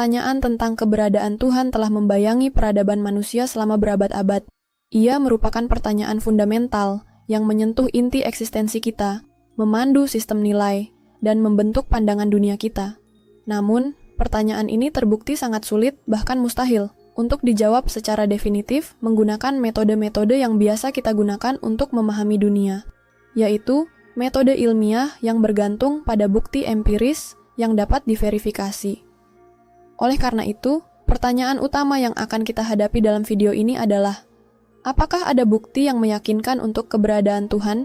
pertanyaan tentang keberadaan Tuhan telah membayangi peradaban manusia selama berabad-abad. Ia merupakan pertanyaan fundamental yang menyentuh inti eksistensi kita, memandu sistem nilai, dan membentuk pandangan dunia kita. Namun, pertanyaan ini terbukti sangat sulit, bahkan mustahil, untuk dijawab secara definitif menggunakan metode-metode yang biasa kita gunakan untuk memahami dunia, yaitu metode ilmiah yang bergantung pada bukti empiris yang dapat diverifikasi. Oleh karena itu, pertanyaan utama yang akan kita hadapi dalam video ini adalah, apakah ada bukti yang meyakinkan untuk keberadaan Tuhan?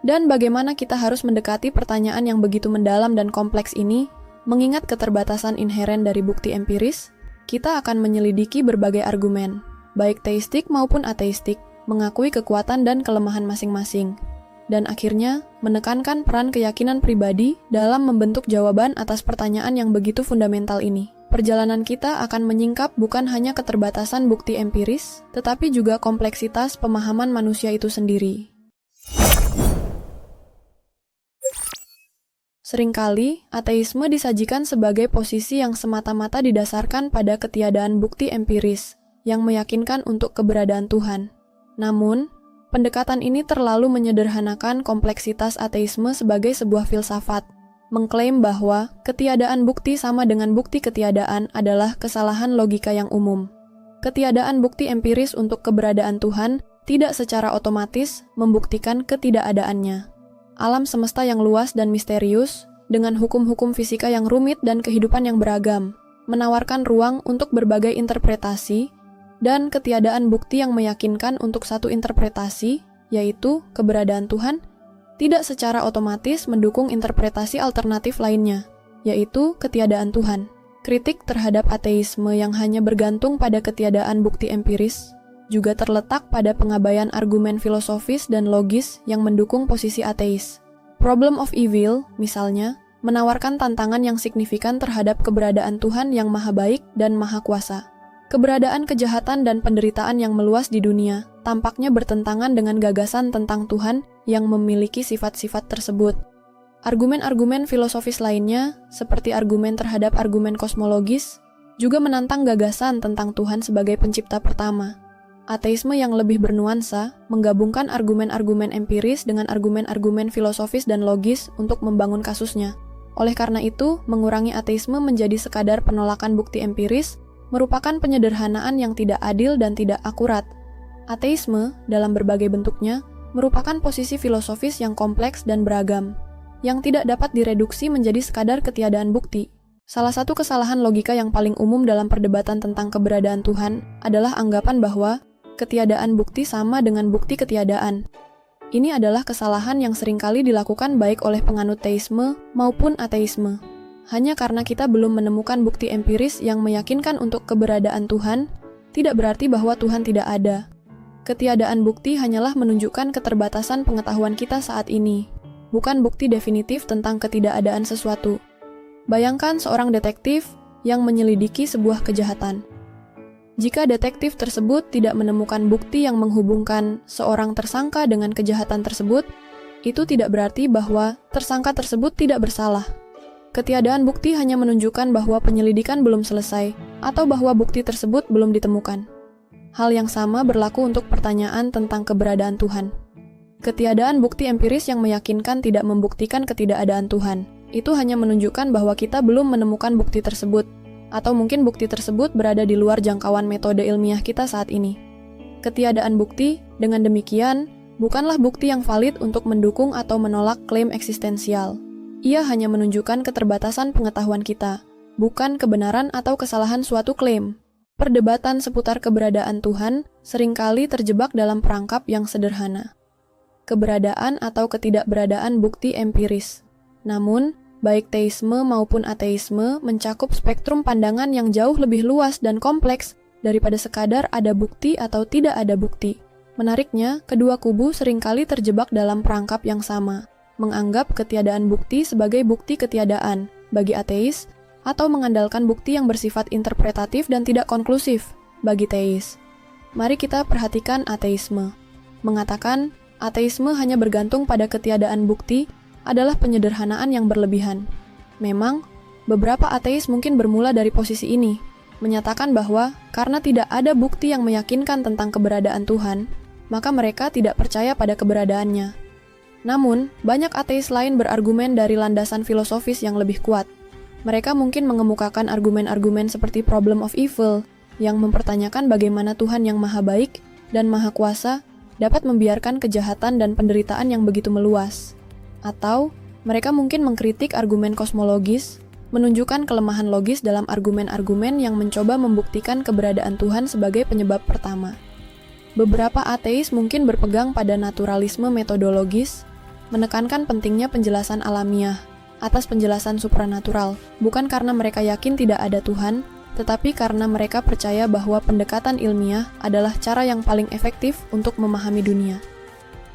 Dan bagaimana kita harus mendekati pertanyaan yang begitu mendalam dan kompleks ini? Mengingat keterbatasan inheren dari bukti empiris, kita akan menyelidiki berbagai argumen, baik teistik maupun ateistik, mengakui kekuatan dan kelemahan masing-masing, dan akhirnya menekankan peran keyakinan pribadi dalam membentuk jawaban atas pertanyaan yang begitu fundamental ini. Perjalanan kita akan menyingkap bukan hanya keterbatasan bukti empiris, tetapi juga kompleksitas pemahaman manusia itu sendiri. Seringkali, ateisme disajikan sebagai posisi yang semata-mata didasarkan pada ketiadaan bukti empiris yang meyakinkan untuk keberadaan Tuhan. Namun, pendekatan ini terlalu menyederhanakan kompleksitas ateisme sebagai sebuah filsafat, mengklaim bahwa ketiadaan bukti sama dengan bukti ketiadaan adalah kesalahan logika yang umum. Ketiadaan bukti empiris untuk keberadaan Tuhan tidak secara otomatis membuktikan ketidakadaannya. Alam semesta yang luas dan misterius, dengan hukum-hukum fisika yang rumit dan kehidupan yang beragam, menawarkan ruang untuk berbagai interpretasi, dan ketiadaan bukti yang meyakinkan untuk satu interpretasi, yaitu keberadaan Tuhan, tidak secara otomatis mendukung interpretasi alternatif lainnya, yaitu ketiadaan Tuhan. Kritik terhadap ateisme yang hanya bergantung pada ketiadaan bukti empiris juga terletak pada pengabaian argumen filosofis dan logis yang mendukung posisi ateis. Problem of Evil, misalnya, menawarkan tantangan yang signifikan terhadap keberadaan Tuhan yang maha baik dan maha kuasa. Keberadaan kejahatan dan penderitaan yang meluas di dunia tampaknya bertentangan dengan gagasan tentang Tuhan yang memiliki sifat-sifat tersebut. Argumen-argumen filosofis lainnya, seperti argumen terhadap argumen kosmologis, juga menantang gagasan tentang Tuhan sebagai pencipta pertama. Ateisme yang lebih bernuansa menggabungkan argumen-argumen empiris dengan argumen-argumen filosofis dan logis untuk membangun kasusnya. Oleh karena itu, mengurangi ateisme menjadi sekadar penolakan bukti empiris merupakan penyederhanaan yang tidak adil dan tidak akurat. Ateisme, dalam berbagai bentuknya, merupakan posisi filosofis yang kompleks dan beragam, yang tidak dapat direduksi menjadi sekadar ketiadaan bukti. Salah satu kesalahan logika yang paling umum dalam perdebatan tentang keberadaan Tuhan adalah anggapan bahwa ketiadaan bukti sama dengan bukti ketiadaan. Ini adalah kesalahan yang seringkali dilakukan baik oleh penganut teisme maupun ateisme. Hanya karena kita belum menemukan bukti empiris yang meyakinkan untuk keberadaan Tuhan, tidak berarti bahwa Tuhan tidak ada. Ketiadaan bukti hanyalah menunjukkan keterbatasan pengetahuan kita saat ini, bukan bukti definitif tentang ketidakadaan sesuatu. Bayangkan seorang detektif yang menyelidiki sebuah kejahatan. Jika detektif tersebut tidak menemukan bukti yang menghubungkan seorang tersangka dengan kejahatan tersebut, itu tidak berarti bahwa tersangka tersebut tidak bersalah. Ketiadaan bukti hanya menunjukkan bahwa penyelidikan belum selesai, atau bahwa bukti tersebut belum ditemukan. Hal yang sama berlaku untuk pertanyaan tentang keberadaan Tuhan. Ketiadaan bukti empiris yang meyakinkan tidak membuktikan ketidakadaan Tuhan, itu hanya menunjukkan bahwa kita belum menemukan bukti tersebut, atau mungkin bukti tersebut berada di luar jangkauan metode ilmiah kita saat ini. Ketiadaan bukti, dengan demikian, bukanlah bukti yang valid untuk mendukung atau menolak klaim eksistensial. Ia hanya menunjukkan keterbatasan pengetahuan kita, bukan kebenaran atau kesalahan suatu klaim. Perdebatan seputar keberadaan Tuhan seringkali terjebak dalam perangkap yang sederhana. Keberadaan atau ketidakberadaan bukti empiris. Namun, baik teisme maupun ateisme mencakup spektrum pandangan yang jauh lebih luas dan kompleks daripada sekadar ada bukti atau tidak ada bukti. Menariknya, kedua kubu seringkali terjebak dalam perangkap yang sama, menganggap ketiadaan bukti sebagai bukti ketiadaan bagi ateis, atau mengandalkan bukti yang bersifat interpretatif dan tidak konklusif bagi teis. Mari kita perhatikan ateisme. Mengatakan, ateisme hanya bergantung pada ketiadaan bukti adalah penyederhanaan yang berlebihan. Memang, Beberapa ateis mungkin bermula dari posisi ini, menyatakan bahwa karena tidak ada bukti yang meyakinkan tentang keberadaan Tuhan, maka mereka tidak percaya pada keberadaannya. Namun, banyak ateis lain berargumen dari landasan filosofis yang lebih kuat. Mereka mungkin mengemukakan argumen-argumen seperti problem of evil, yang mempertanyakan bagaimana Tuhan yang maha baik dan maha kuasa dapat membiarkan kejahatan dan penderitaan yang begitu meluas. Atau, mereka mungkin mengkritik argumen kosmologis, menunjukkan kelemahan logis dalam argumen-argumen yang mencoba membuktikan keberadaan Tuhan sebagai penyebab pertama. Beberapa ateis mungkin berpegang pada naturalisme metodologis, menekankan pentingnya penjelasan alamiah atas penjelasan supranatural, bukan karena mereka yakin tidak ada Tuhan, tetapi karena mereka percaya bahwa pendekatan ilmiah adalah cara yang paling efektif untuk memahami dunia.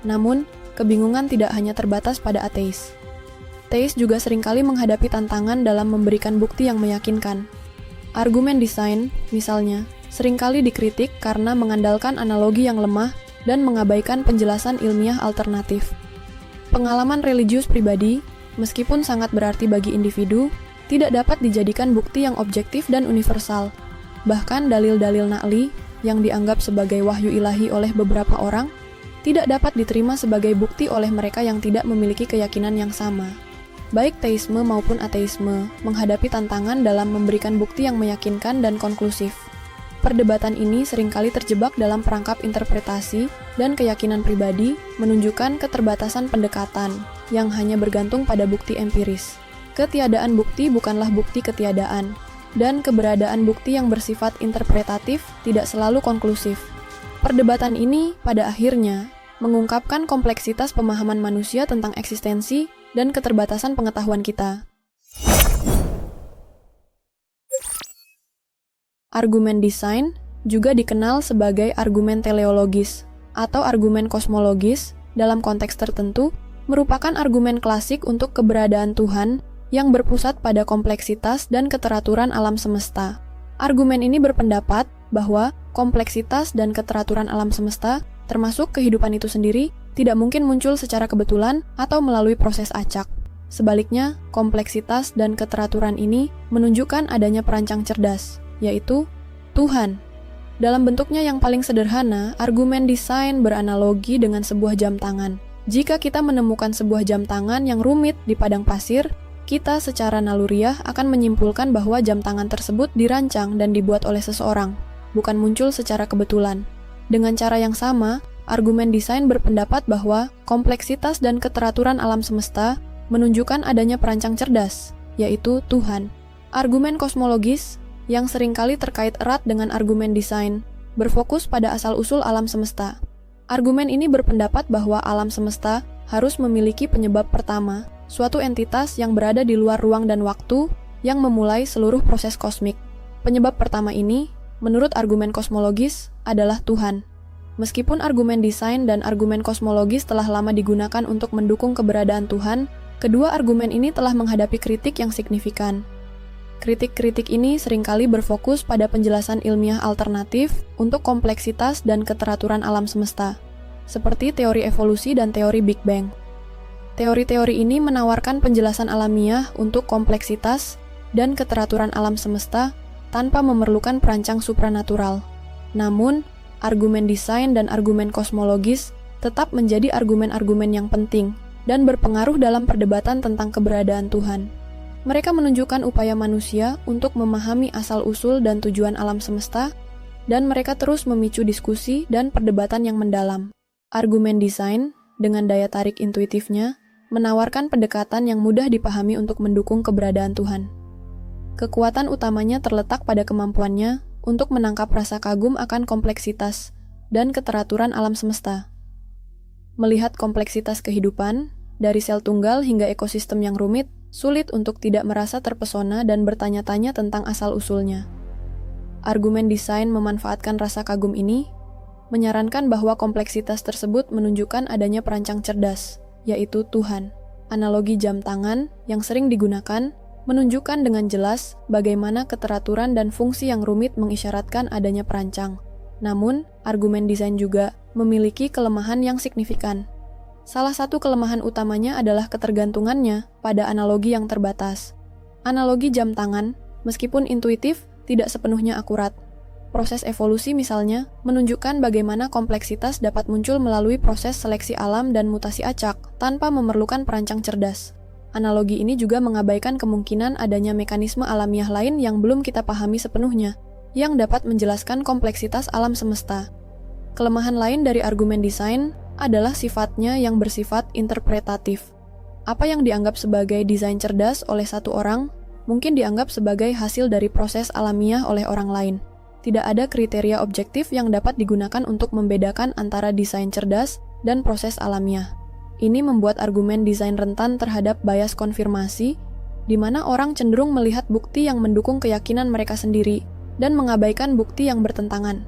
Namun, kebingungan tidak hanya terbatas pada ateis. Teis juga seringkali menghadapi tantangan dalam memberikan bukti yang meyakinkan. Argumen desain, misalnya, seringkali dikritik karena mengandalkan analogi yang lemah dan mengabaikan penjelasan ilmiah alternatif. Pengalaman religius pribadi, meskipun sangat berarti bagi individu, tidak dapat dijadikan bukti yang objektif dan universal. Bahkan dalil-dalil na'li, yang dianggap sebagai wahyu ilahi oleh beberapa orang, tidak dapat diterima sebagai bukti oleh mereka yang tidak memiliki keyakinan yang sama. Baik teisme maupun ateisme menghadapi tantangan dalam memberikan bukti yang meyakinkan dan konklusif. Perdebatan ini seringkali terjebak dalam perangkap interpretasi dan keyakinan pribadi, menunjukkan keterbatasan pendekatan yang hanya bergantung pada bukti empiris. Ketiadaan bukti bukanlah bukti ketiadaan, dan keberadaan bukti yang bersifat interpretatif tidak selalu konklusif. Perdebatan ini, pada akhirnya, mengungkapkan kompleksitas pemahaman manusia tentang eksistensi dan keterbatasan pengetahuan kita. Argumen desain juga dikenal sebagai argumen teleologis atau argumen kosmologis dalam konteks tertentu, merupakan argumen klasik untuk keberadaan Tuhan yang berpusat pada kompleksitas dan keteraturan alam semesta. Argumen ini berpendapat bahwa kompleksitas dan keteraturan alam semesta, termasuk kehidupan itu sendiri, tidak mungkin muncul secara kebetulan atau melalui proses acak. Sebaliknya, kompleksitas dan keteraturan ini menunjukkan adanya perancang cerdas, yaitu Tuhan. Dalam bentuknya yang paling sederhana, argumen desain beranalogi dengan sebuah jam tangan. Jika kita menemukan sebuah jam tangan yang rumit di padang pasir, kita secara naluriah akan menyimpulkan bahwa jam tangan tersebut dirancang dan dibuat oleh seseorang, bukan muncul secara kebetulan. Dengan cara yang sama, argumen desain berpendapat bahwa kompleksitas dan keteraturan alam semesta menunjukkan adanya perancang cerdas, yaitu Tuhan. Argumen kosmologis, yang seringkali terkait erat dengan argumen desain, berfokus pada asal-usul alam semesta. Argumen ini berpendapat bahwa alam semesta harus memiliki penyebab pertama, suatu entitas yang berada di luar ruang dan waktu yang memulai seluruh proses kosmik. Penyebab pertama ini, menurut argumen kosmologis, adalah Tuhan. Meskipun argumen desain dan argumen kosmologis telah lama digunakan untuk mendukung keberadaan Tuhan, kedua argumen ini telah menghadapi kritik yang signifikan. Kritik-kritik ini seringkali berfokus pada penjelasan ilmiah alternatif untuk kompleksitas dan keteraturan alam semesta, seperti teori evolusi dan teori Big Bang. Teori-teori ini menawarkan penjelasan alamiah untuk kompleksitas dan keteraturan alam semesta tanpa memerlukan perancang supranatural. Namun, argumen desain dan argumen kosmologis tetap menjadi argumen-argumen yang penting dan berpengaruh dalam perdebatan tentang keberadaan Tuhan. Mereka menunjukkan upaya manusia untuk memahami asal-usul dan tujuan alam semesta, dan mereka terus memicu diskusi dan perdebatan yang mendalam. Argumen desain, dengan daya tarik intuitifnya, menawarkan pendekatan yang mudah dipahami untuk mendukung keberadaan Tuhan. Kekuatan utamanya terletak pada kemampuannya untuk menangkap rasa kagum akan kompleksitas dan keteraturan alam semesta. Melihat kompleksitas kehidupan, dari sel tunggal hingga ekosistem yang rumit, sulit untuk tidak merasa terpesona dan bertanya-tanya tentang asal-usulnya. Argumen desain memanfaatkan rasa kagum ini, menyarankan bahwa kompleksitas tersebut menunjukkan adanya perancang cerdas, yaitu Tuhan. Analogi jam tangan yang sering digunakan menunjukkan dengan jelas bagaimana keteraturan dan fungsi yang rumit mengisyaratkan adanya perancang. Namun, argumen desain juga memiliki kelemahan yang signifikan. Salah satu kelemahan utamanya adalah ketergantungannya pada analogi yang terbatas. Analogi jam tangan, meskipun intuitif, tidak sepenuhnya akurat. Proses evolusi misalnya, menunjukkan bagaimana kompleksitas dapat muncul melalui proses seleksi alam dan mutasi acak, tanpa memerlukan perancang cerdas. Analogi ini juga mengabaikan kemungkinan adanya mekanisme alamiah lain yang belum kita pahami sepenuhnya, yang dapat menjelaskan kompleksitas alam semesta. Kelemahan lain dari argumen desain adalah sifatnya yang bersifat interpretatif. Apa yang dianggap sebagai desain cerdas oleh satu orang, mungkin dianggap sebagai hasil dari proses alamiah oleh orang lain. Tidak ada kriteria objektif yang dapat digunakan untuk membedakan antara desain cerdas dan proses alamiah. Ini membuat argumen desain rentan terhadap bias konfirmasi, di mana orang cenderung melihat bukti yang mendukung keyakinan mereka sendiri dan mengabaikan bukti yang bertentangan.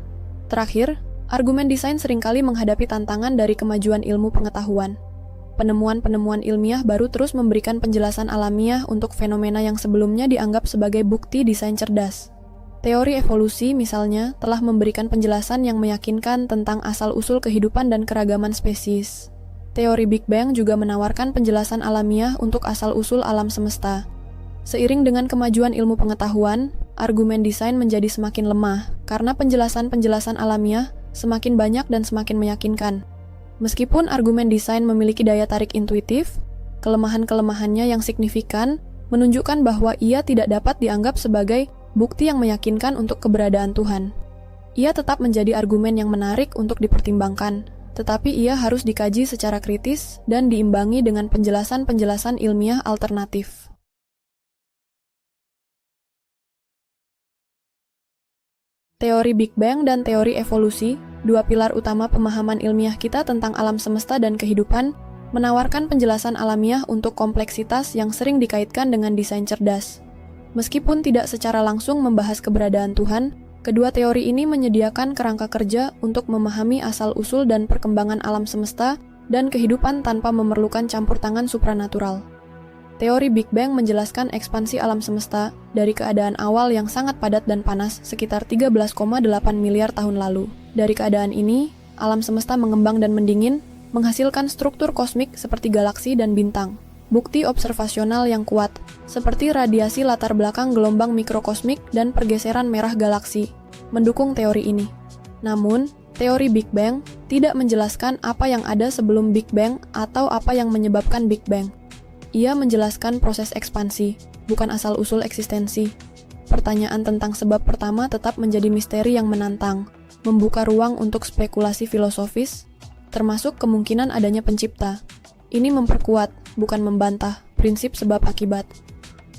Terakhir, argumen desain seringkali menghadapi tantangan dari kemajuan ilmu pengetahuan. Penemuan-penemuan ilmiah baru terus memberikan penjelasan alamiah untuk fenomena yang sebelumnya dianggap sebagai bukti desain cerdas. Teori evolusi, misalnya, telah memberikan penjelasan yang meyakinkan tentang asal-usul kehidupan dan keragaman spesies. Teori Big Bang juga menawarkan penjelasan alamiah untuk asal-usul alam semesta. Seiring dengan kemajuan ilmu pengetahuan, argumen desain menjadi semakin lemah karena penjelasan-penjelasan alamiah semakin banyak dan semakin meyakinkan. Meskipun argumen desain memiliki daya tarik intuitif, kelemahan-kelemahannya yang signifikan menunjukkan bahwa ia tidak dapat dianggap sebagai bukti yang meyakinkan untuk keberadaan Tuhan. Ia tetap menjadi argumen yang menarik untuk dipertimbangkan, tetapi ia harus dikaji secara kritis dan diimbangi dengan penjelasan-penjelasan ilmiah alternatif. Teori Big Bang dan teori evolusi, dua pilar utama pemahaman ilmiah kita tentang alam semesta dan kehidupan, menawarkan penjelasan alamiah untuk kompleksitas yang sering dikaitkan dengan desain cerdas. Meskipun tidak secara langsung membahas keberadaan Tuhan, kedua teori ini menyediakan kerangka kerja untuk memahami asal-usul dan perkembangan alam semesta dan kehidupan tanpa memerlukan campur tangan supranatural. Teori Big Bang menjelaskan ekspansi alam semesta dari keadaan awal yang sangat padat dan panas sekitar 13,8 miliar tahun lalu. Dari keadaan ini, alam semesta mengembang dan mendingin, menghasilkan struktur kosmik seperti galaksi dan bintang. Bukti observasional yang kuat, seperti radiasi latar belakang gelombang mikrokosmik dan pergeseran merah galaksi, mendukung teori ini. Namun, teori Big Bang tidak menjelaskan apa yang ada sebelum Big Bang atau apa yang menyebabkan Big Bang. Ia menjelaskan proses ekspansi, bukan asal-usul eksistensi. Pertanyaan tentang sebab pertama tetap menjadi misteri yang menantang, membuka ruang untuk spekulasi filosofis, termasuk kemungkinan adanya pencipta. Ini memperkuat, bukan membantah, prinsip sebab akibat.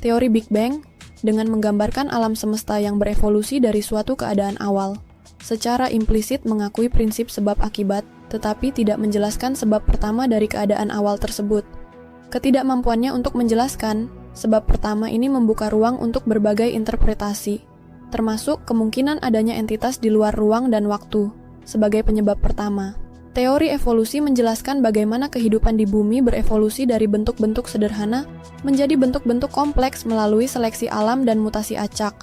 Teori Big Bang, dengan menggambarkan alam semesta yang berevolusi dari suatu keadaan awal, secara implisit mengakui prinsip sebab akibat, tetapi tidak menjelaskan sebab pertama dari keadaan awal tersebut. Ketidakmampuannya untuk menjelaskan, sebab pertama ini membuka ruang untuk berbagai interpretasi, termasuk kemungkinan adanya entitas di luar ruang dan waktu, sebagai penyebab pertama. Teori evolusi menjelaskan bagaimana kehidupan di bumi berevolusi dari bentuk-bentuk sederhana menjadi bentuk-bentuk kompleks melalui seleksi alam dan mutasi acak.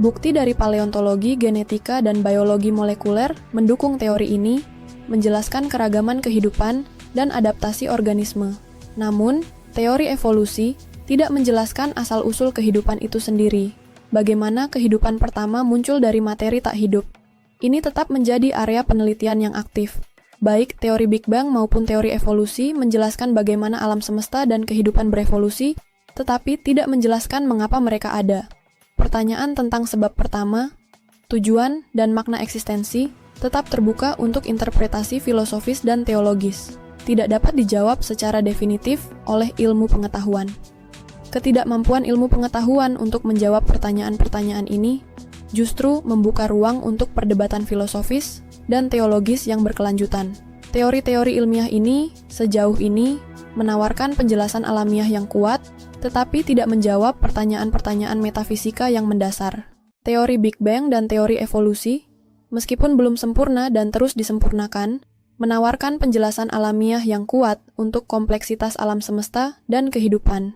Bukti dari paleontologi, genetika, dan biologi molekuler mendukung teori ini, menjelaskan keragaman kehidupan dan adaptasi organisme. Namun, teori evolusi tidak menjelaskan asal-usul kehidupan itu sendiri. Bagaimana kehidupan pertama muncul dari materi tak hidup. Ini tetap menjadi area penelitian yang aktif. Baik teori Big Bang maupun teori evolusi menjelaskan bagaimana alam semesta dan kehidupan berevolusi, tetapi tidak menjelaskan mengapa mereka ada. Pertanyaan tentang sebab pertama, tujuan, dan makna eksistensi tetap terbuka untuk interpretasi filosofis dan teologis. Tidak dapat dijawab secara definitif oleh ilmu pengetahuan. Ketidakmampuan ilmu pengetahuan untuk menjawab pertanyaan-pertanyaan ini justru membuka ruang untuk perdebatan filosofis dan teologis yang berkelanjutan. Teori-teori ilmiah ini, sejauh ini, menawarkan penjelasan alamiah yang kuat, tetapi tidak menjawab pertanyaan-pertanyaan metafisika yang mendasar. Teori Big Bang dan teori evolusi, meskipun belum sempurna dan terus disempurnakan, menawarkan penjelasan alamiah yang kuat untuk kompleksitas alam semesta dan kehidupan,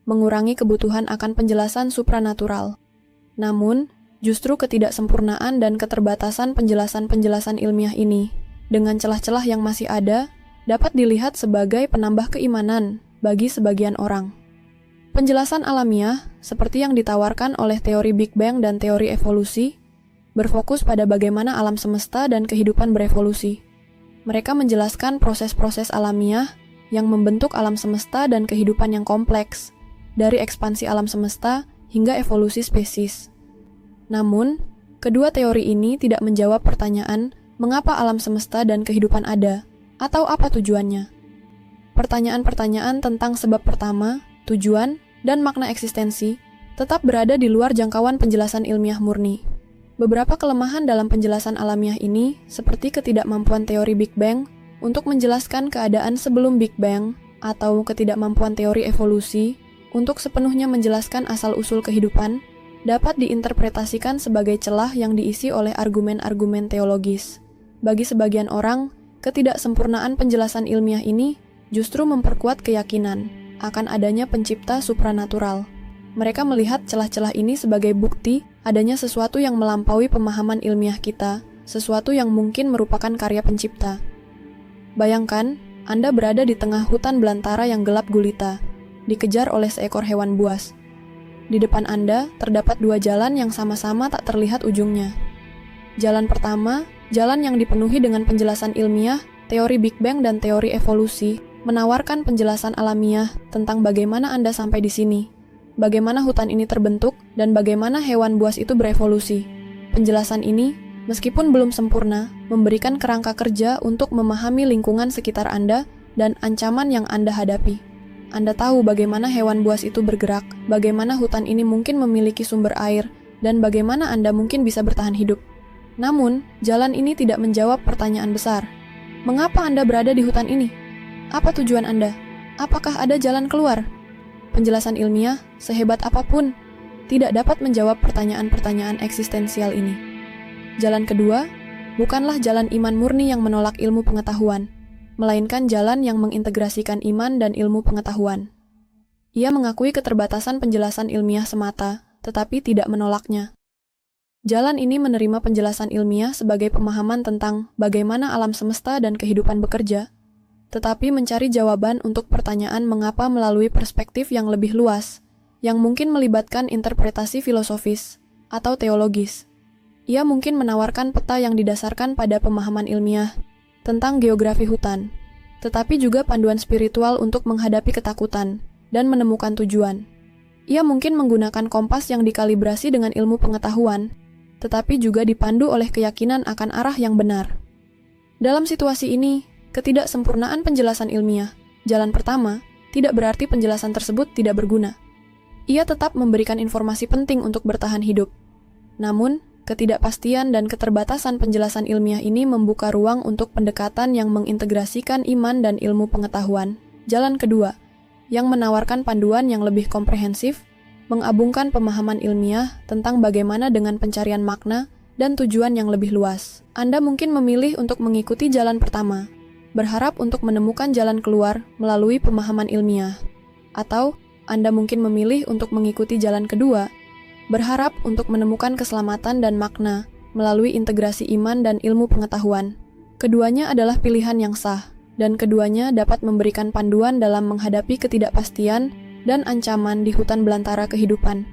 mengurangi kebutuhan akan penjelasan supranatural. Namun, justru ketidaksempurnaan dan keterbatasan penjelasan-penjelasan ilmiah ini, dengan celah-celah yang masih ada, dapat dilihat sebagai penambah keimanan bagi sebagian orang. Penjelasan alamiah, seperti yang ditawarkan oleh teori Big Bang dan teori evolusi, berfokus pada bagaimana alam semesta dan kehidupan berevolusi. Mereka menjelaskan proses-proses alamiah yang membentuk alam semesta dan kehidupan yang kompleks, dari ekspansi alam semesta hingga evolusi spesies. Namun, kedua teori ini tidak menjawab pertanyaan mengapa alam semesta dan kehidupan ada, atau apa tujuannya. Pertanyaan-pertanyaan tentang sebab pertama, tujuan, dan makna eksistensi tetap berada di luar jangkauan penjelasan ilmiah murni. Beberapa kelemahan dalam penjelasan alamiah ini, seperti ketidakmampuan teori Big Bang untuk menjelaskan keadaan sebelum Big Bang, atau ketidakmampuan teori evolusi untuk sepenuhnya menjelaskan asal-usul kehidupan, dapat diinterpretasikan sebagai celah yang diisi oleh argumen-argumen teologis. Bagi sebagian orang, ketidaksempurnaan penjelasan ilmiah ini justru memperkuat keyakinan akan adanya pencipta supranatural. Mereka melihat celah-celah ini sebagai bukti adanya sesuatu yang melampaui pemahaman ilmiah kita, sesuatu yang mungkin merupakan karya pencipta. Bayangkan, Anda berada di tengah hutan belantara yang gelap gulita, dikejar oleh seekor hewan buas. Di depan Anda terdapat dua jalan yang sama-sama tak terlihat ujungnya. Jalan pertama, jalan yang dipenuhi dengan penjelasan ilmiah, teori Big Bang dan teori evolusi, menawarkan penjelasan alamiah tentang bagaimana Anda sampai di sini, bagaimana hutan ini terbentuk, dan bagaimana hewan buas itu berevolusi. Penjelasan ini, meskipun belum sempurna, memberikan kerangka kerja untuk memahami lingkungan sekitar Anda dan ancaman yang Anda hadapi. Anda tahu bagaimana hewan buas itu bergerak, bagaimana hutan ini mungkin memiliki sumber air, dan bagaimana Anda mungkin bisa bertahan hidup. Namun, jalan ini tidak menjawab pertanyaan besar. Mengapa Anda berada di hutan ini? Apa tujuan Anda? Apakah ada jalan keluar? Penjelasan ilmiah, sehebat apapun, tidak dapat menjawab pertanyaan-pertanyaan eksistensial ini. Jalan kedua, bukanlah jalan iman murni yang menolak ilmu pengetahuan, melainkan jalan yang mengintegrasikan iman dan ilmu pengetahuan. Ia mengakui keterbatasan penjelasan ilmiah semata, tetapi tidak menolaknya. Jalan ini menerima penjelasan ilmiah sebagai pemahaman tentang bagaimana alam semesta dan kehidupan bekerja, tetapi mencari jawaban untuk pertanyaan mengapa melalui perspektif yang lebih luas, yang mungkin melibatkan interpretasi filosofis atau teologis. Ia mungkin menawarkan peta yang didasarkan pada pemahaman ilmiah tentang geografi hutan, tetapi juga panduan spiritual untuk menghadapi ketakutan dan menemukan tujuan. Ia mungkin menggunakan kompas yang dikalibrasi dengan ilmu pengetahuan, tetapi juga dipandu oleh keyakinan akan arah yang benar. Dalam situasi ini, ketidaksempurnaan penjelasan ilmiah, jalan pertama, tidak berarti penjelasan tersebut tidak berguna. Ia tetap memberikan informasi penting untuk bertahan hidup. Namun, ketidakpastian dan keterbatasan penjelasan ilmiah ini membuka ruang untuk pendekatan yang mengintegrasikan iman dan ilmu pengetahuan. Jalan kedua, yang menawarkan panduan yang lebih komprehensif, mengabungkan pemahaman ilmiah tentang bagaimana dengan pencarian makna dan tujuan yang lebih luas. Anda mungkin memilih untuk mengikuti jalan pertama, berharap untuk menemukan jalan keluar melalui pemahaman ilmiah. Atau, Anda mungkin memilih untuk mengikuti jalan kedua, berharap untuk menemukan keselamatan dan makna melalui integrasi iman dan ilmu pengetahuan. Keduanya adalah pilihan yang sah, dan keduanya dapat memberikan panduan dalam menghadapi ketidakpastian dan ancaman di hutan belantara kehidupan.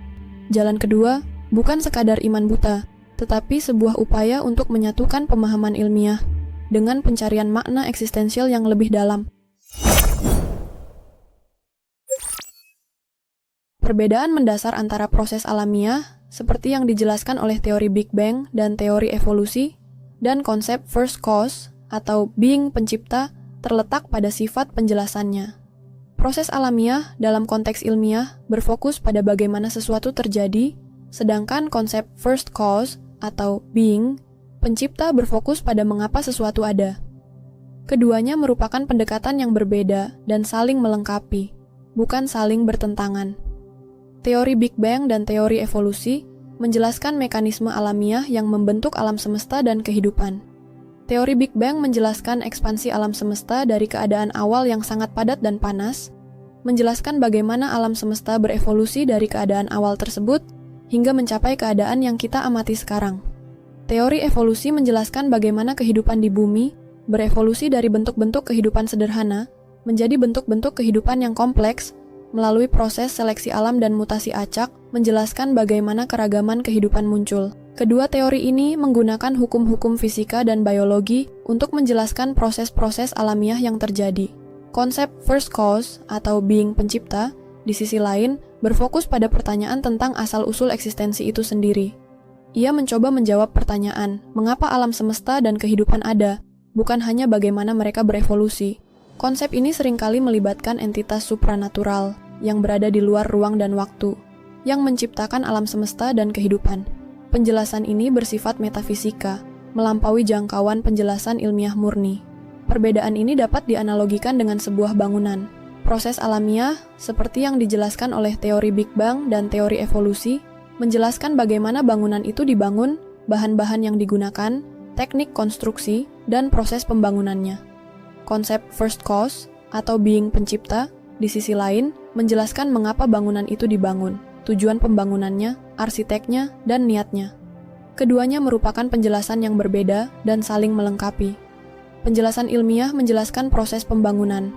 Jalan kedua bukan sekadar iman buta, tetapi sebuah upaya untuk menyatukan pemahaman ilmiah dengan pencarian makna eksistensial yang lebih dalam. Perbedaan mendasar antara proses alamiah, seperti yang dijelaskan oleh teori Big Bang dan teori evolusi, dan konsep first cause atau being pencipta terletak pada sifat penjelasannya. Proses alamiah dalam konteks ilmiah berfokus pada bagaimana sesuatu terjadi, sedangkan konsep first cause atau being pencipta berfokus pada mengapa sesuatu ada. Keduanya merupakan pendekatan yang berbeda dan saling melengkapi, bukan saling bertentangan. Teori Big Bang dan teori evolusi menjelaskan mekanisme alamiah yang membentuk alam semesta dan kehidupan. Teori Big Bang menjelaskan ekspansi alam semesta dari keadaan awal yang sangat padat dan panas, menjelaskan bagaimana alam semesta berevolusi dari keadaan awal tersebut hingga mencapai keadaan yang kita amati sekarang. Teori evolusi menjelaskan bagaimana kehidupan di bumi berevolusi dari bentuk-bentuk kehidupan sederhana menjadi bentuk-bentuk kehidupan yang kompleks, melalui proses seleksi alam dan mutasi acak, menjelaskan bagaimana keragaman kehidupan muncul. Kedua teori ini menggunakan hukum-hukum fisika dan biologi untuk menjelaskan proses-proses alamiah yang terjadi. Konsep first cause atau being pencipta, di sisi lain, berfokus pada pertanyaan tentang asal-usul eksistensi itu sendiri. Ia mencoba menjawab pertanyaan, mengapa alam semesta dan kehidupan ada, bukan hanya bagaimana mereka berevolusi. Konsep ini seringkali melibatkan entitas supranatural yang berada di luar ruang dan waktu, yang menciptakan alam semesta dan kehidupan. Penjelasan ini bersifat metafisika, melampaui jangkauan penjelasan ilmiah murni. Perbedaan ini dapat dianalogikan dengan sebuah bangunan. Proses alamiah, seperti yang dijelaskan oleh teori Big Bang dan teori evolusi, menjelaskan bagaimana bangunan itu dibangun, bahan-bahan yang digunakan, teknik konstruksi, dan proses pembangunannya. Konsep first cause, atau being pencipta, di sisi lain, menjelaskan mengapa bangunan itu dibangun, tujuan pembangunannya, arsiteknya, dan niatnya. Keduanya merupakan penjelasan yang berbeda dan saling melengkapi. Penjelasan ilmiah menjelaskan proses pembangunan,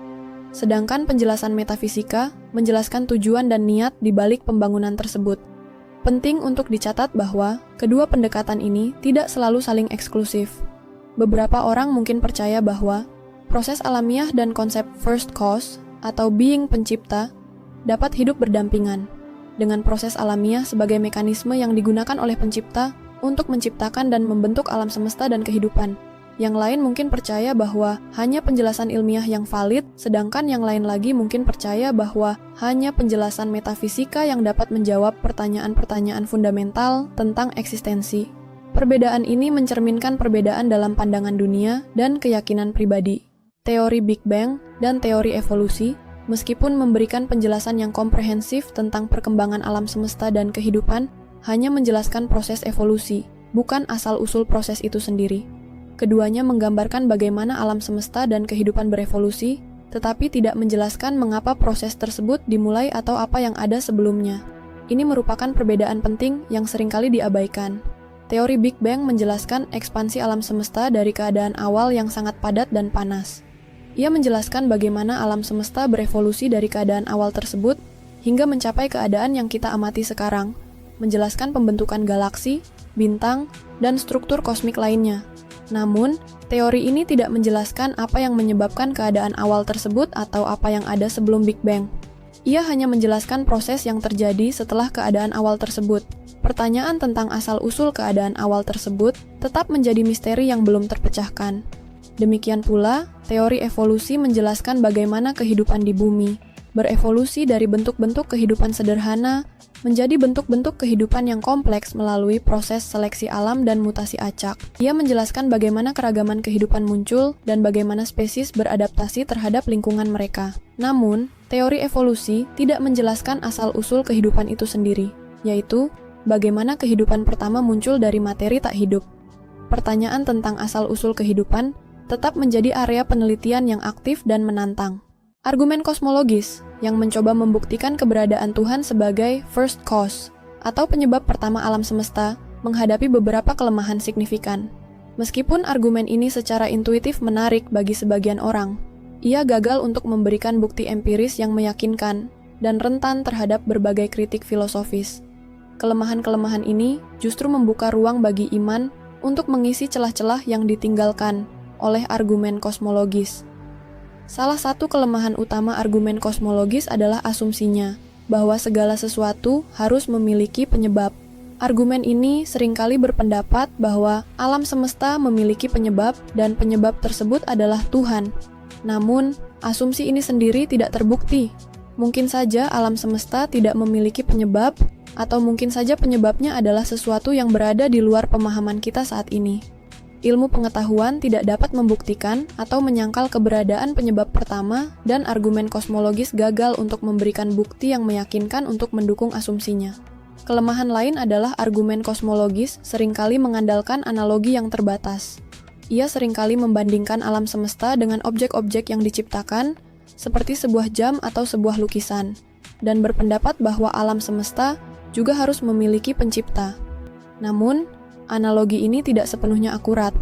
sedangkan penjelasan metafisika menjelaskan tujuan dan niat di balik pembangunan tersebut. Penting untuk dicatat bahwa kedua pendekatan ini tidak selalu saling eksklusif. Beberapa orang mungkin percaya bahwa proses alamiah dan konsep first cause atau being pencipta dapat hidup berdampingan, dengan proses alamiah sebagai mekanisme yang digunakan oleh pencipta untuk menciptakan dan membentuk alam semesta dan kehidupan. Yang lain mungkin percaya bahwa hanya penjelasan ilmiah yang valid, sedangkan yang lain lagi mungkin percaya bahwa hanya penjelasan metafisika yang dapat menjawab pertanyaan-pertanyaan fundamental tentang eksistensi. Perbedaan ini mencerminkan perbedaan dalam pandangan dunia dan keyakinan pribadi. Teori Big Bang dan teori evolusi, meskipun memberikan penjelasan yang komprehensif tentang perkembangan alam semesta dan kehidupan, hanya menjelaskan proses evolusi, bukan asal-usul proses itu sendiri. Keduanya menggambarkan bagaimana alam semesta dan kehidupan berevolusi, tetapi tidak menjelaskan mengapa proses tersebut dimulai atau apa yang ada sebelumnya. Ini merupakan perbedaan penting yang seringkali diabaikan. Teori Big Bang menjelaskan ekspansi alam semesta dari keadaan awal yang sangat padat dan panas. Ia menjelaskan bagaimana alam semesta berevolusi dari keadaan awal tersebut hingga mencapai keadaan yang kita amati sekarang, menjelaskan pembentukan galaksi, bintang, dan struktur kosmik lainnya. Namun, teori ini tidak menjelaskan apa yang menyebabkan keadaan awal tersebut atau apa yang ada sebelum Big Bang. Ia hanya menjelaskan proses yang terjadi setelah keadaan awal tersebut. Pertanyaan tentang asal-usul keadaan awal tersebut tetap menjadi misteri yang belum terpecahkan. Demikian pula, teori evolusi menjelaskan bagaimana kehidupan di bumi berevolusi dari bentuk-bentuk kehidupan sederhana menjadi bentuk-bentuk kehidupan yang kompleks melalui proses seleksi alam dan mutasi acak. Ia menjelaskan bagaimana keragaman kehidupan muncul dan bagaimana spesies beradaptasi terhadap lingkungan mereka. Namun, teori evolusi tidak menjelaskan asal-usul kehidupan itu sendiri, yaitu bagaimana kehidupan pertama muncul dari materi tak hidup. Pertanyaan tentang asal-usul kehidupan tetap menjadi area penelitian yang aktif dan menantang. Argumen kosmologis yang mencoba membuktikan keberadaan Tuhan sebagai first cause atau penyebab pertama alam semesta menghadapi beberapa kelemahan signifikan. Meskipun argumen ini secara intuitif menarik bagi sebagian orang, ia gagal untuk memberikan bukti empiris yang meyakinkan dan rentan terhadap berbagai kritik filosofis. Kelemahan-kelemahan ini justru membuka ruang bagi iman untuk mengisi celah-celah yang ditinggalkan oleh argumen kosmologis. Salah satu kelemahan utama argumen kosmologis adalah asumsinya bahwa segala sesuatu harus memiliki penyebab. Argumen ini seringkali berpendapat bahwa alam semesta memiliki penyebab dan penyebab tersebut adalah Tuhan. Namun, asumsi ini sendiri tidak terbukti. Mungkin saja alam semesta tidak memiliki penyebab, atau mungkin saja penyebabnya adalah sesuatu yang berada di luar pemahaman kita saat ini. Ilmu pengetahuan tidak dapat membuktikan atau menyangkal keberadaan penyebab pertama, dan argumen kosmologis gagal untuk memberikan bukti yang meyakinkan untuk mendukung asumsinya. Kelemahan lain adalah argumen kosmologis seringkali mengandalkan analogi yang terbatas. Ia seringkali membandingkan alam semesta dengan objek-objek yang diciptakan, seperti sebuah jam atau sebuah lukisan, dan berpendapat bahwa alam semesta juga harus memiliki pencipta. Namun, analogi ini tidak sepenuhnya akurat.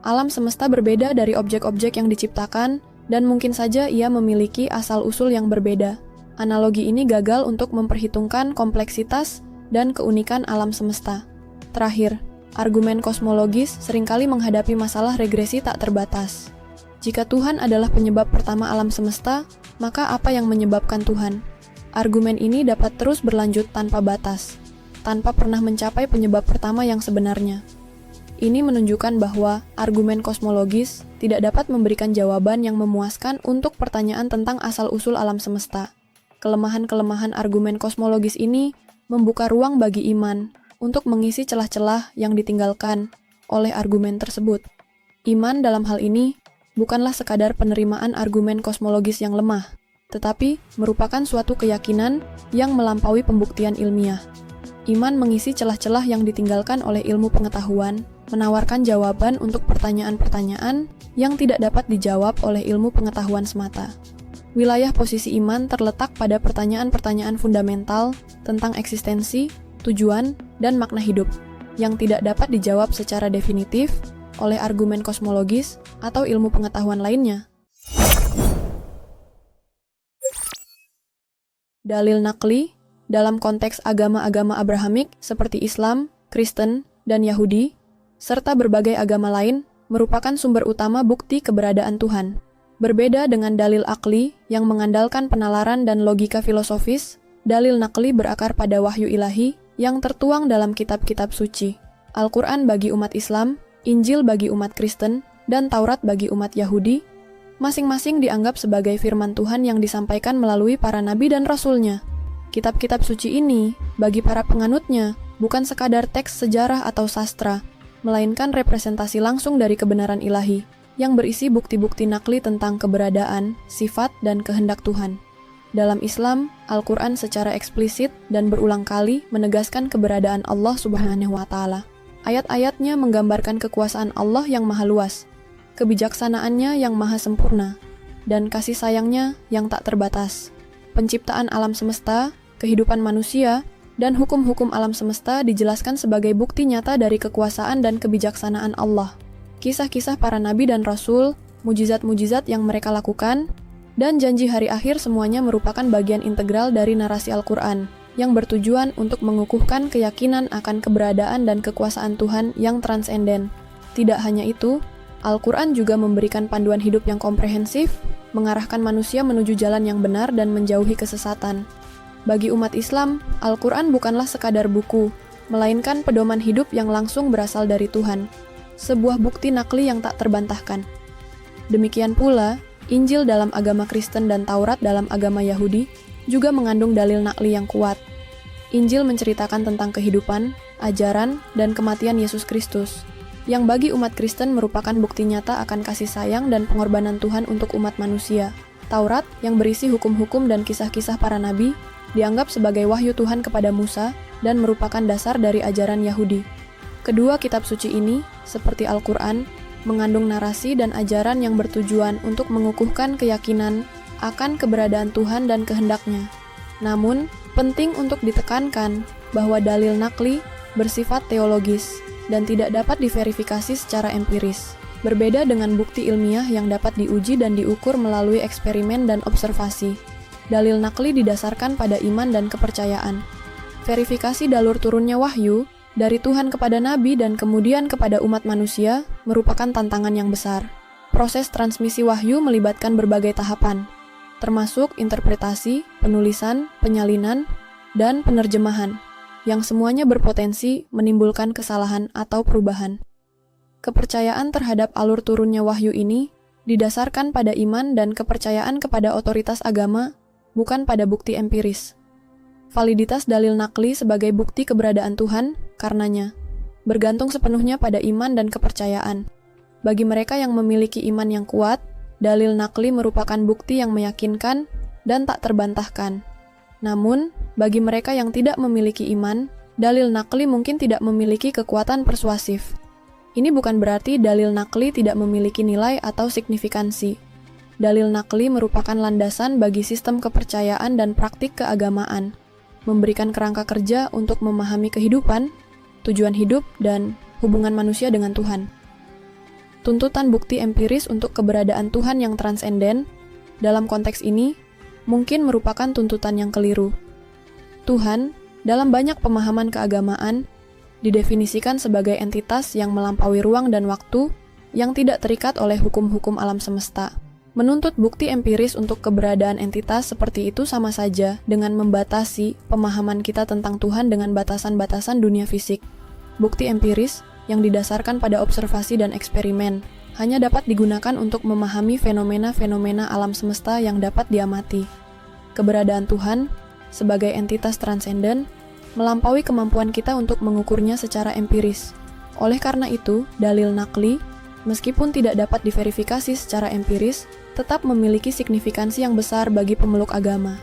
Alam semesta berbeda dari objek-objek yang diciptakan, dan mungkin saja ia memiliki asal-usul yang berbeda. Analogi ini gagal untuk memperhitungkan kompleksitas dan keunikan alam semesta. Terakhir, argumen kosmologis seringkali menghadapi masalah regresi tak terbatas. Jika Tuhan adalah penyebab pertama alam semesta, maka apa yang menyebabkan Tuhan? Argumen ini dapat terus berlanjut tanpa batas, tanpa pernah mencapai penyebab pertama yang sebenarnya. Ini menunjukkan bahwa argumen kosmologis tidak dapat memberikan jawaban yang memuaskan untuk pertanyaan tentang asal-usul alam semesta. Kelemahan-kelemahan argumen kosmologis ini membuka ruang bagi iman untuk mengisi celah-celah yang ditinggalkan oleh argumen tersebut. Iman dalam hal ini bukanlah sekadar penerimaan argumen kosmologis yang lemah, tetapi merupakan suatu keyakinan yang melampaui pembuktian ilmiah. Iman mengisi celah-celah yang ditinggalkan oleh ilmu pengetahuan, menawarkan jawaban untuk pertanyaan-pertanyaan yang tidak dapat dijawab oleh ilmu pengetahuan semata. Wilayah posisi iman terletak pada pertanyaan-pertanyaan fundamental tentang eksistensi, tujuan, dan makna hidup, yang tidak dapat dijawab secara definitif oleh argumen kosmologis atau ilmu pengetahuan lainnya. Dalil nakli dalam konteks agama-agama Abrahamik seperti Islam, Kristen, dan Yahudi, serta berbagai agama lain, merupakan sumber utama bukti keberadaan Tuhan. Berbeda dengan dalil akli yang mengandalkan penalaran dan logika filosofis, dalil nakli berakar pada wahyu ilahi yang tertuang dalam kitab-kitab suci. Al-Quran bagi umat Islam, Injil bagi umat Kristen, dan Taurat bagi umat Yahudi, masing-masing dianggap sebagai firman Tuhan yang disampaikan melalui para nabi dan rasulnya. Kitab-kitab suci ini, bagi para penganutnya, bukan sekadar teks sejarah atau sastra, melainkan representasi langsung dari kebenaran ilahi, yang berisi bukti-bukti nakli tentang keberadaan, sifat, dan kehendak Tuhan. Dalam Islam, Al-Quran secara eksplisit dan berulang kali menegaskan keberadaan Allah Subhanahu wa Ta'ala. Ayat-ayatnya menggambarkan kekuasaan Allah yang maha luas, kebijaksanaannya yang maha sempurna, dan kasih sayangnya yang tak terbatas. Penciptaan alam semesta, kehidupan manusia, dan hukum-hukum alam semesta dijelaskan sebagai bukti nyata dari kekuasaan dan kebijaksanaan Allah. Kisah-kisah para nabi dan rasul, mujizat-mujizat yang mereka lakukan, dan janji hari akhir semuanya merupakan bagian integral dari narasi Al-Quran, yang bertujuan untuk mengukuhkan keyakinan akan keberadaan dan kekuasaan Tuhan yang transenden. Tidak hanya itu, Al-Quran juga memberikan panduan hidup yang komprehensif, mengarahkan manusia menuju jalan yang benar dan menjauhi kesesatan. Bagi umat Islam, Al-Quran bukanlah sekadar buku, melainkan pedoman hidup yang langsung berasal dari Tuhan. Sebuah bukti nakli yang tak terbantahkan. Demikian pula, Injil dalam agama Kristen dan Taurat dalam agama Yahudi juga mengandung dalil nakli yang kuat. Injil menceritakan tentang kehidupan, ajaran, dan kematian Yesus Kristus, yang bagi umat Kristen merupakan bukti nyata akan kasih sayang dan pengorbanan Tuhan untuk umat manusia. Taurat, yang berisi hukum-hukum dan kisah-kisah para nabi, dianggap sebagai wahyu Tuhan kepada Musa dan merupakan dasar dari ajaran Yahudi. Kedua kitab suci ini, seperti Al-Quran, mengandung narasi dan ajaran yang bertujuan untuk mengukuhkan keyakinan akan keberadaan Tuhan dan kehendaknya. Namun, penting untuk ditekankan bahwa dalil nakli bersifat teologis dan tidak dapat diverifikasi secara empiris. Berbeda dengan bukti ilmiah yang dapat diuji dan diukur melalui eksperimen dan observasi. Dalil nakli didasarkan pada iman dan kepercayaan. Verifikasi dalur turunnya wahyu dari Tuhan kepada nabi dan kemudian kepada umat manusia merupakan tantangan yang besar. Proses transmisi wahyu melibatkan berbagai tahapan, termasuk interpretasi, penulisan, penyalinan, dan penerjemahan, yang semuanya berpotensi menimbulkan kesalahan atau perubahan. Kepercayaan terhadap alur turunnya wahyu ini didasarkan pada iman dan kepercayaan kepada otoritas agama, bukan pada bukti empiris. Validitas dalil nakli sebagai bukti keberadaan Tuhan, karenanya, bergantung sepenuhnya pada iman dan kepercayaan. Bagi mereka yang memiliki iman yang kuat, dalil nakli merupakan bukti yang meyakinkan dan tak terbantahkan. Namun, bagi mereka yang tidak memiliki iman, dalil nakli mungkin tidak memiliki kekuatan persuasif. Ini bukan berarti dalil nakli tidak memiliki nilai atau signifikansi. Dalil nakli merupakan landasan bagi sistem kepercayaan dan praktik keagamaan, memberikan kerangka kerja untuk memahami kehidupan, tujuan hidup, dan hubungan manusia dengan Tuhan. Tuntutan bukti empiris untuk keberadaan Tuhan yang transenden, dalam konteks ini, mungkin merupakan tuntutan yang keliru. Tuhan, dalam banyak pemahaman keagamaan, didefinisikan sebagai entitas yang melampaui ruang dan waktu yang tidak terikat oleh hukum-hukum alam semesta. Menuntut bukti empiris untuk keberadaan entitas seperti itu sama saja dengan membatasi pemahaman kita tentang Tuhan dengan batasan-batasan dunia fisik. Bukti empiris yang didasarkan pada observasi dan eksperimen hanya dapat digunakan untuk memahami fenomena-fenomena alam semesta yang dapat diamati. Keberadaan Tuhan sebagai entitas transenden melampaui kemampuan kita untuk mengukurnya secara empiris. Oleh karena itu, dalil nakli, meskipun tidak dapat diverifikasi secara empiris, tetap memiliki signifikansi yang besar bagi pemeluk agama.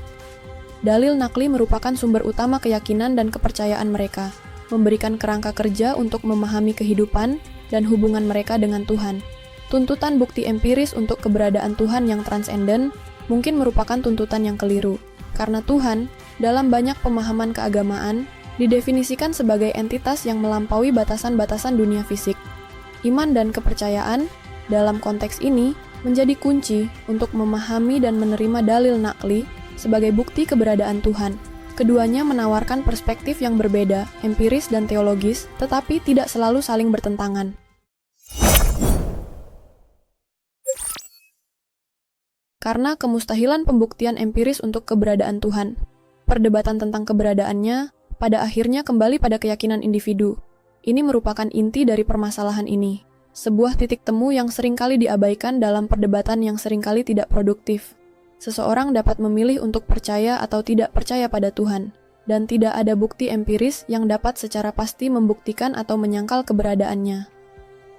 Dalil nakli merupakan sumber utama keyakinan dan kepercayaan mereka, memberikan kerangka kerja untuk memahami kehidupan dan hubungan mereka dengan Tuhan. Tuntutan bukti empiris untuk keberadaan Tuhan yang transenden mungkin merupakan tuntutan yang keliru, karena Tuhan dalam banyak pemahaman keagamaan, didefinisikan sebagai entitas yang melampaui batasan-batasan dunia fisik. Iman dan kepercayaan, dalam konteks ini, menjadi kunci untuk memahami dan menerima dalil nakli sebagai bukti keberadaan Tuhan. Keduanya menawarkan perspektif yang berbeda, empiris dan teologis, tetapi tidak selalu saling bertentangan. Karena kemustahilan pembuktian empiris untuk keberadaan Tuhan, perdebatan tentang keberadaannya pada akhirnya kembali pada keyakinan individu. Ini merupakan inti dari permasalahan ini, sebuah titik temu yang seringkali diabaikan dalam perdebatan yang seringkali tidak produktif. Seseorang dapat memilih untuk percaya atau tidak percaya pada Tuhan, dan tidak ada bukti empiris yang dapat secara pasti membuktikan atau menyangkal keberadaannya.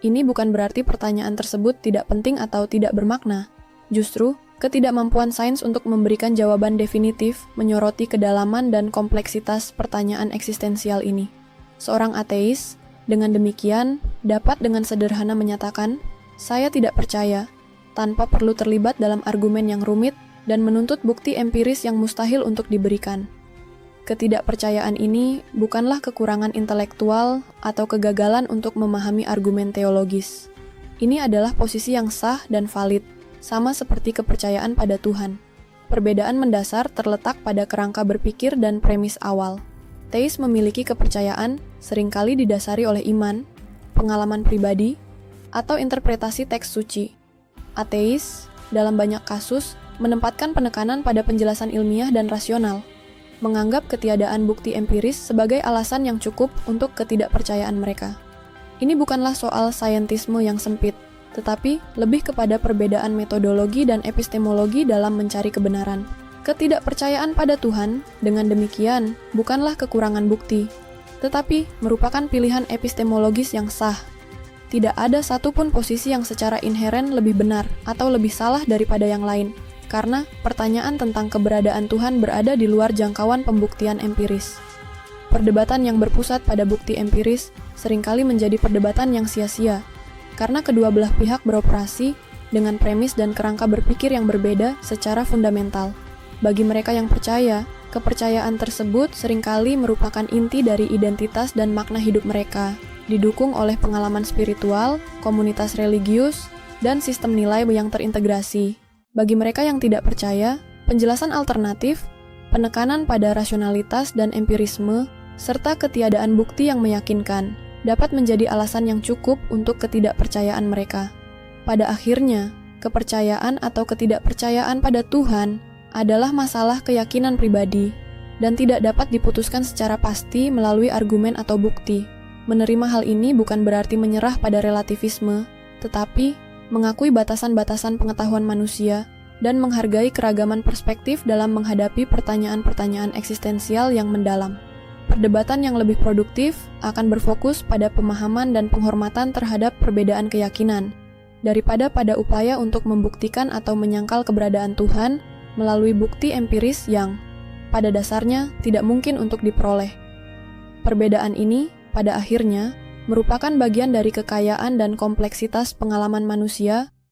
Ini bukan berarti pertanyaan tersebut tidak penting atau tidak bermakna. Justru, ketidakmampuan sains untuk memberikan jawaban definitif menyoroti kedalaman dan kompleksitas pertanyaan eksistensial ini. Seorang ateis, dengan demikian, dapat dengan sederhana menyatakan, "Saya tidak percaya," tanpa perlu terlibat dalam argumen yang rumit dan menuntut bukti empiris yang mustahil untuk diberikan. Ketidakpercayaan ini bukanlah kekurangan intelektual atau kegagalan untuk memahami argumen teologis. Ini adalah posisi yang sah dan valid, sama seperti kepercayaan pada Tuhan. Perbedaan mendasar terletak pada kerangka berpikir dan premis awal. Teis memiliki kepercayaan seringkali didasari oleh iman, pengalaman pribadi, atau interpretasi teks suci. Ateis, dalam banyak kasus, menempatkan penekanan pada penjelasan ilmiah dan rasional, menganggap ketiadaan bukti empiris sebagai alasan yang cukup untuk ketidakpercayaan mereka. Ini bukanlah soal saintisme yang sempit, tetapi lebih kepada perbedaan metodologi dan epistemologi dalam mencari kebenaran. Ketidakpercayaan pada Tuhan, dengan demikian, bukanlah kekurangan bukti, tetapi merupakan pilihan epistemologis yang sah. Tidak ada satupun posisi yang secara inheren lebih benar atau lebih salah daripada yang lain, karena pertanyaan tentang keberadaan Tuhan berada di luar jangkauan pembuktian empiris. Perdebatan yang berpusat pada bukti empiris seringkali menjadi perdebatan yang sia-sia, karena kedua belah pihak beroperasi dengan premis dan kerangka berpikir yang berbeda secara fundamental. Bagi mereka yang percaya, kepercayaan tersebut seringkali merupakan inti dari identitas dan makna hidup mereka, didukung oleh pengalaman spiritual, komunitas religius, dan sistem nilai yang terintegrasi. Bagi mereka yang tidak percaya, penjelasan alternatif, penekanan pada rasionalitas dan empirisme, serta ketiadaan bukti yang meyakinkan, dapat menjadi alasan yang cukup untuk ketidakpercayaan mereka. Pada akhirnya, kepercayaan atau ketidakpercayaan pada Tuhan adalah masalah keyakinan pribadi, dan tidak dapat diputuskan secara pasti melalui argumen atau bukti. Menerima hal ini bukan berarti menyerah pada relativisme, tetapi mengakui batasan-batasan pengetahuan manusia dan menghargai keragaman perspektif dalam menghadapi pertanyaan-pertanyaan eksistensial yang mendalam. Perdebatan yang lebih produktif akan berfokus pada pemahaman dan penghormatan terhadap perbedaan keyakinan, daripada pada upaya untuk membuktikan atau menyangkal keberadaan Tuhan melalui bukti empiris yang, pada dasarnya, tidak mungkin untuk diperoleh. Perbedaan ini, pada akhirnya, merupakan bagian dari kekayaan dan kompleksitas pengalaman manusia